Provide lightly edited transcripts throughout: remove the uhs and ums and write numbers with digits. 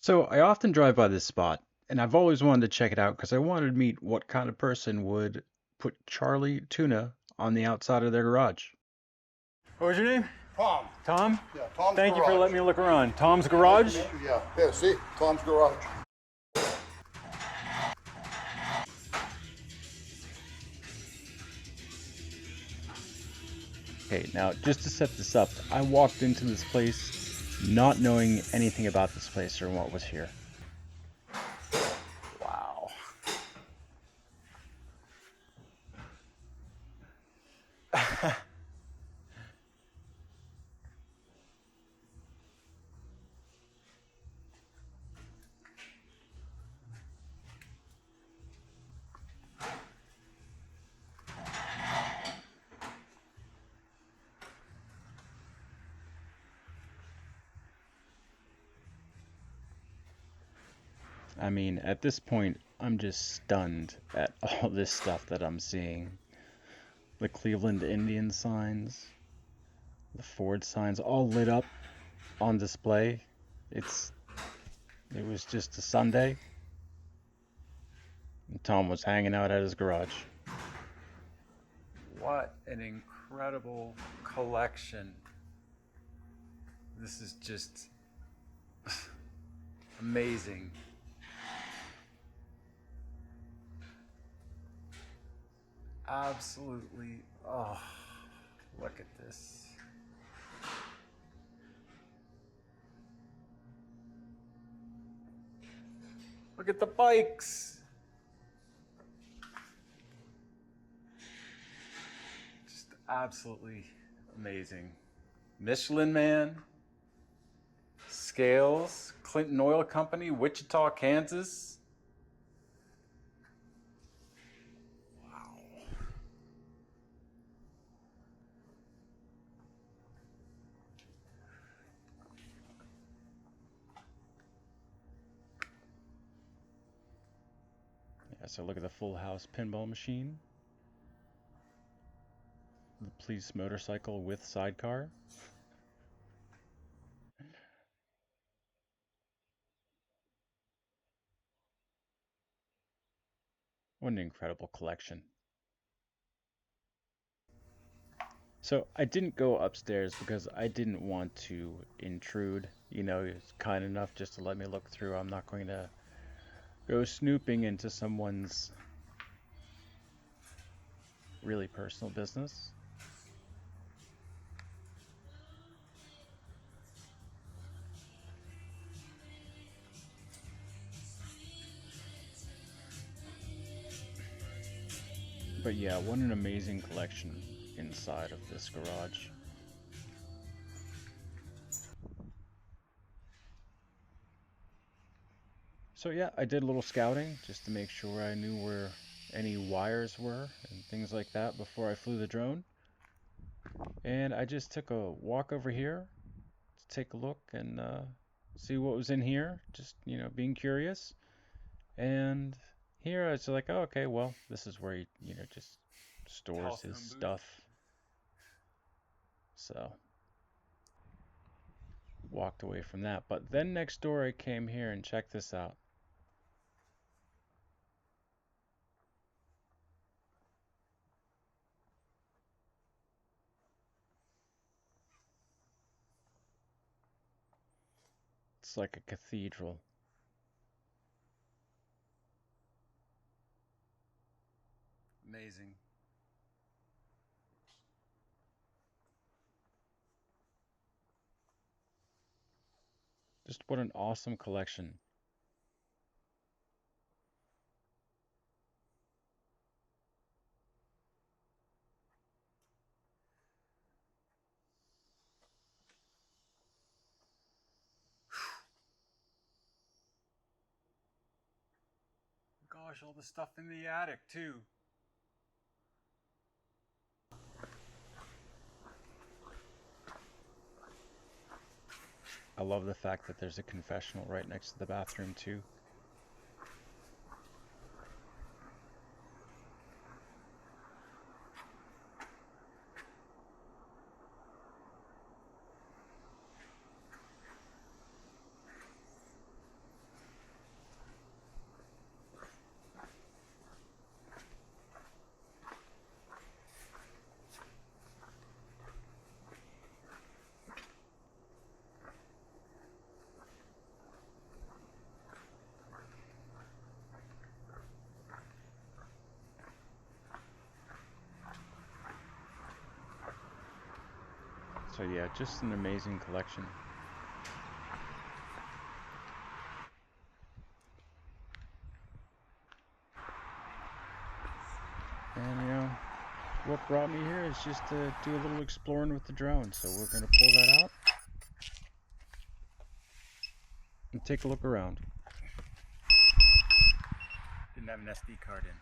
So I often drive by this spot, and I've always wanted to check it out because I wanted to meet what kind of person would put Charlie Tuna on the outside of their garage. What was your name? Tom. Tom? Yeah, Tom's Thank you for Garage. letting me look around. Tom's Nice Garage? to meet you. Yeah, yeah, see? Tom's Garage. Okay, now just to set this up, I walked into this place not knowing anything about this place or what was here. Wow. I mean, at this point, I'm just stunned at all this stuff that I'm seeing. The Cleveland Indian signs, the Ford signs all lit up on display. It's it was just a Sunday, and Tom was hanging out at his garage. What an incredible collection. This is just amazing. Absolutely. Oh, look at this. Look at the bikes. Just absolutely amazing. Michelin Man, Scales, Clinton Oil Company, Wichita, Kansas. Wow. Yeah, so look at the Full House pinball machine, the police motorcycle with sidecar. What an incredible collection. So I didn't go upstairs because I didn't want to intrude. You know, it's kind enough just to let me look through. I'm not going to go snooping into someone's really personal business. But yeah, what an amazing collection inside of this garage. So yeah, I did a little scouting just to make sure I knew where any wires were and things like that before I flew the drone. And I just took a walk over here to take a look and see what was in here, just, being curious. And here I was like, oh, okay, well, this is where he, just stores his stuff. So walked away from that. But then next door I came here and checked this out. It's like a cathedral. Amazing. Just what an awesome collection. Gosh, all the stuff in the attic too. I love the fact that there's a confessional right next to the bathroom too. So yeah, just an amazing collection. And what brought me here is just to do a little exploring with the drone. So we're gonna pull that out and take a look around. Didn't have an SD card in.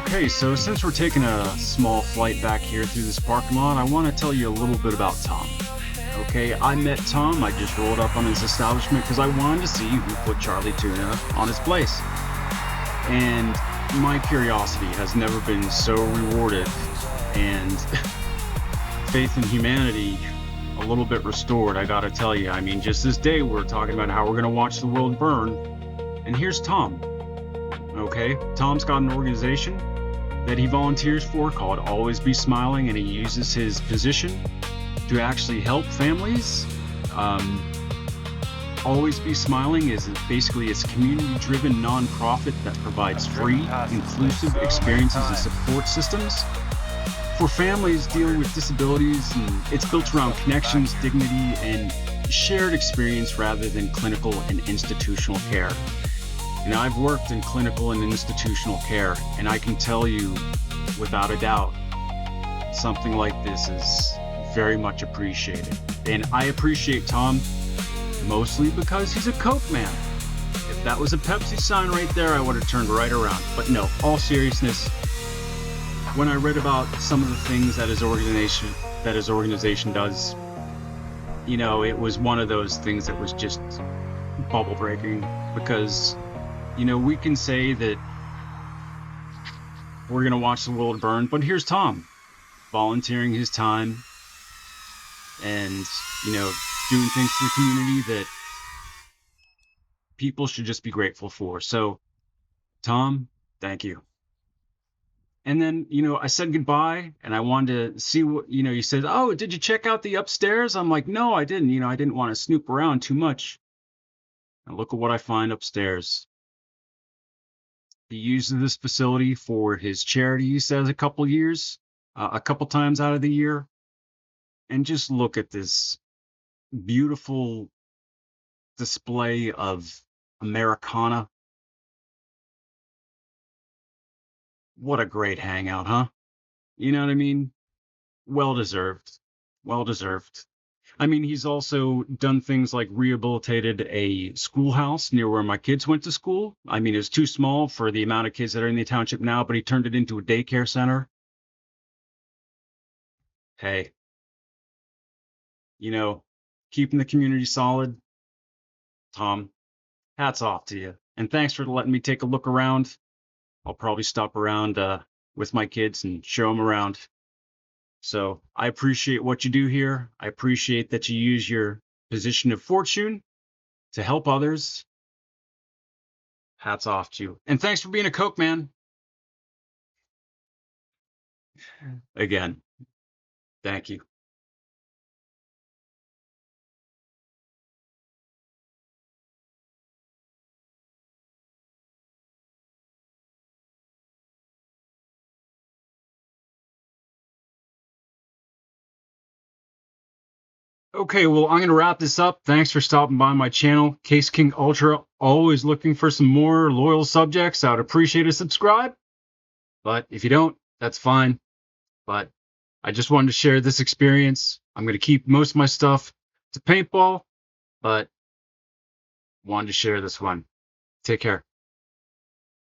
Okay, so since we're taking a small flight back here through this parking lot, I want to tell you a little bit about Tom. Okay, I met Tom, I just rolled up on his establishment because I wanted to see who put Charlie Tuna on his place. And my curiosity has never been so rewarded, and faith in humanity a little bit restored, I gotta tell you. I mean, just this day we're talking about how we're gonna watch the world burn, and here's Tom. Okay, Tom's got an organization that he volunteers for called Always Be Smiling, and he uses his position to actually help families. Always Be Smiling is basically a community-driven nonprofit that provides free, inclusive experiences and support systems for families dealing with disabilities, and it's built around connections, dignity, and shared experience rather than clinical and institutional care. And I've worked in clinical and institutional care, and I can tell you without a doubt, something like this is very much appreciated. And I appreciate Tom mostly because he's a Coke man. If that was a Pepsi sign right there, I would have turned right around. But no, all seriousness, when I read about some of the things that his organization does, it was one of those things that was just bubble breaking, because we can say that we're going to watch the world burn, but here's Tom volunteering his time and, doing things to the community that people should just be grateful for. So, Tom, thank you. And then, I said goodbye, and I wanted to see what, you said, oh, did you check out the upstairs? I'm like, no, I didn't. I didn't want to snoop around too much. And look at what I find upstairs. He uses this facility for his charity, he says, a couple times out of the year. And just look at this beautiful display of Americana. What a great hangout, huh? You know what I mean? Well deserved. Well deserved. I mean, he's also done things like rehabilitated a schoolhouse near where my kids went to school. I mean, it's too small for the amount of kids that are in the township now, but he turned it into a daycare center. Hey, keeping the community solid. Tom, hats off to you. And thanks for letting me take a look around. I'll probably stop around with my kids and show them around. So I appreciate what you do here. I appreciate that you use your position of fortune to help others. Hats off to you. And thanks for being a Coke man. Again, thank you. Okay, well, I'm going to wrap this up. Thanks for stopping by my channel, Case King Ultra. Always looking for some more loyal subjects. I would appreciate a subscribe. But if you don't, that's fine. But I just wanted to share this experience. I'm going to keep most of my stuff to paintball, but wanted to share this one. Take care.